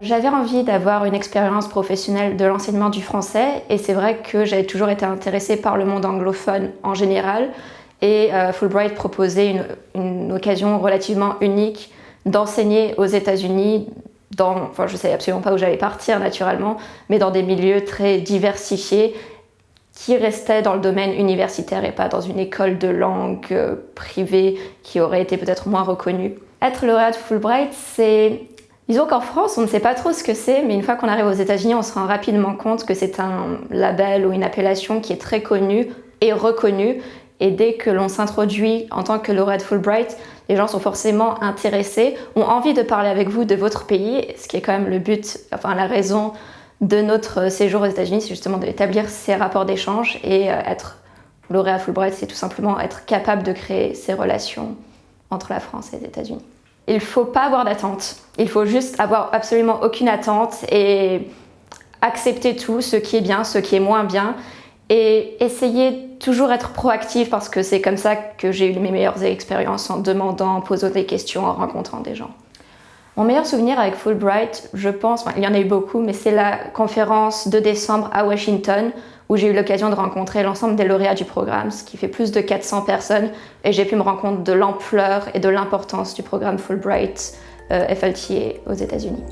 J'avais envie d'avoir une expérience professionnelle de l'enseignement du français et c'est vrai que j'avais toujours été intéressée par le monde anglophone en général et Fulbright proposait une occasion relativement unique d'enseigner aux États-Unis je ne savais absolument pas où j'allais partir naturellement, mais dans des milieux très diversifiés qui restaient dans le domaine universitaire et pas dans une école de langue privée qui aurait été peut-être moins reconnue. Être lauréat de Fulbright, disons qu'en France, on ne sait pas trop ce que c'est, mais une fois qu'on arrive aux États-Unis, on se rend rapidement compte que c'est un label ou une appellation qui est très connue et reconnue. Et dès que l'on s'introduit en tant que lauréat de Fulbright, les gens sont forcément intéressés, ont envie de parler avec vous de votre pays, ce qui est quand même le but, la raison de notre séjour aux États-Unis, c'est justement d'établir ces rapports d'échange et être lauréat Fulbright, c'est tout simplement être capable de créer ces relations entre la France et les États-Unis. Il ne faut pas avoir d'attente. Il faut juste avoir absolument aucune attente et accepter tout, ce qui est bien, ce qui est moins bien, et essayer toujours être proactif parce que c'est comme ça que j'ai eu mes meilleures expériences en demandant, en posant des questions, en rencontrant des gens. Mon meilleur souvenir avec Fulbright, je pense, il y en a eu beaucoup, mais c'est la conférence de décembre à Washington où j'ai eu l'occasion de rencontrer l'ensemble des lauréats du programme, ce qui fait plus de 400 personnes, et j'ai pu me rendre compte de l'ampleur et de l'importance du programme Fulbright FLTA aux États-Unis.